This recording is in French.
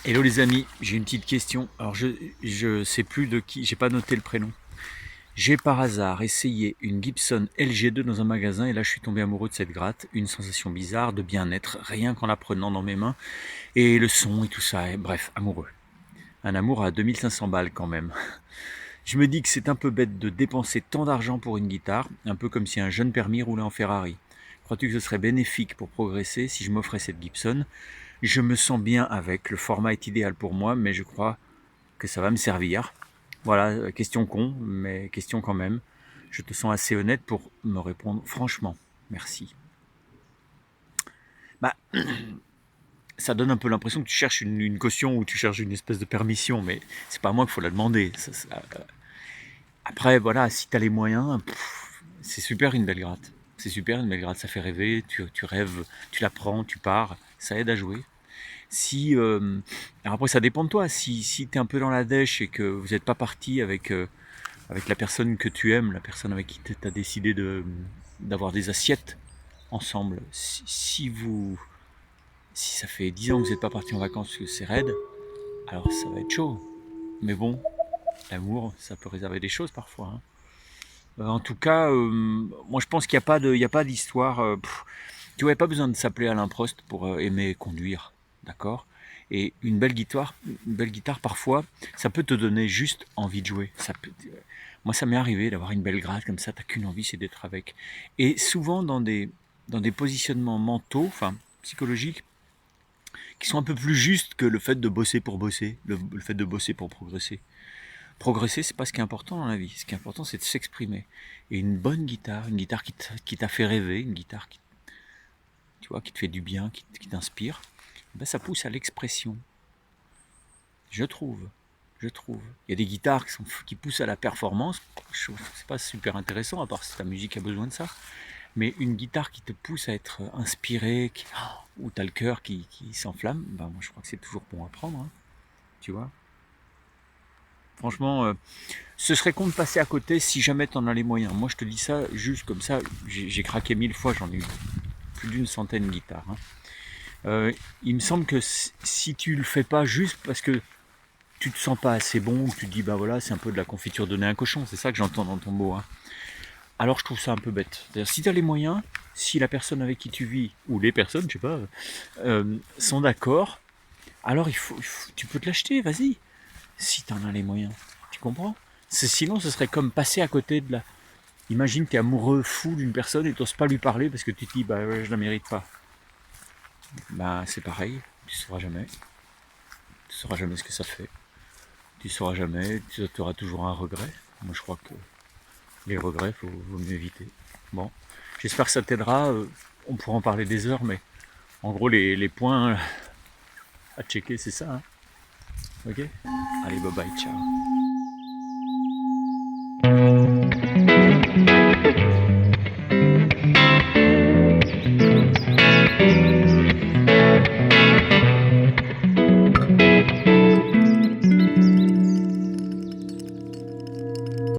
Hello les amis, j'ai une petite question. Alors je sais plus de qui, j'ai pas noté le prénom. J'ai par hasard essayé une Gibson LG2 dans un magasin et là je suis tombé amoureux de cette gratte. Une sensation bizarre de bien-être, rien qu'en la prenant dans mes mains. Et le son et tout ça, et bref, amoureux. Un amour à 2500 balles quand même. Je me dis que c'est un peu bête de dépenser tant d'argent pour une guitare, un peu comme si un jeune permis roulait en Ferrari. Crois-tu que ce serait bénéfique pour progresser si je m'offrais cette Gibson? Je me sens bien avec, le format est idéal pour moi, mais je crois que ça va me servir. Voilà, question con, mais question quand même. Je te sens assez honnête pour me répondre franchement. Merci. Bah, ça donne un peu l'impression que tu cherches une caution ou tu cherches une espèce de permission, mais c'est pas à moi qu'il faut la demander. Après, voilà, si tu as les moyens, c'est super une belle gratte. C'est super une belle gratte, ça fait rêver, tu rêves, tu la prends, tu pars, ça aide à jouer. Si, alors après ça dépend de toi, si tu es un peu dans la dèche et que vous n'êtes pas parti avec la personne que tu aimes, la personne avec qui tu as décidé d'avoir des assiettes ensemble, si ça fait 10 ans que vous n'êtes pas parti en vacances, que c'est raide, alors ça va être chaud. Mais bon, l'amour, ça peut réserver des choses parfois, hein. En tout cas, moi je pense qu'il n'y a pas il y a pas d'histoire. Tu n'avais pas besoin de s'appeler Alain Prost pour aimer conduire, d'accord? Et une belle guitare parfois, ça peut te donner juste envie de jouer. Moi, ça m'est arrivé d'avoir une belle gratte comme ça. T'as qu'une envie, c'est d'être avec. Et souvent dans des positionnements mentaux, enfin psychologiques, qui sont un peu plus justes que le fait de bosser pour bosser, le fait de bosser pour progresser. Progresser, c'est pas ce qui est important dans la vie. Ce qui est important, c'est de s'exprimer. Et une guitare qui t'a fait rêver, une guitare qui, tu vois, qui te fait du bien, qui t'inspire, ben ça pousse à l'expression. Je trouve. Je trouve. Il y a des guitares qui poussent à la performance. Je trouve que c'est pas super intéressant, à part si ta musique a besoin de ça. Mais une guitare qui te pousse à être inspiré, où tu as le cœur qui s'enflamme, ben moi je crois que c'est toujours bon à prendre, hein, tu vois. Franchement, ce serait con de passer à côté si jamais tu en as les moyens. Moi, je te dis ça juste comme ça. J'ai craqué 1000 fois, j'en ai eu plus d'une centaine de guitares, hein. Il me semble que si tu le fais pas juste parce que tu te sens pas assez bon, ou que tu te dis bah voilà, c'est un peu de la confiture donnée à un cochon, c'est ça que j'entends dans ton mot, hein. Alors je trouve ça un peu bête. C'est-à-dire, si tu as les moyens, si la personne avec qui tu vis, ou les personnes, je sais pas, sont d'accord, alors tu peux te l'acheter, vas-y, si tu en as les moyens. Tu comprends? Sinon, ce serait comme passer à côté de la. Imagine, tu es amoureux fou d'une personne et tu n'oses pas lui parler parce que tu te dis, bah ouais, je la mérite pas. Bah c'est pareil, tu sauras jamais. Tu sauras jamais ce que ça fait. Tu sauras jamais, tu auras toujours un regret. Moi, je crois que les regrets, vaut mieux éviter. Bon, j'espère que ça t'aidera. On pourra en parler des heures, mais en gros, les points à checker, c'est ça, hein. Ok. Allez, bye bye, ciao.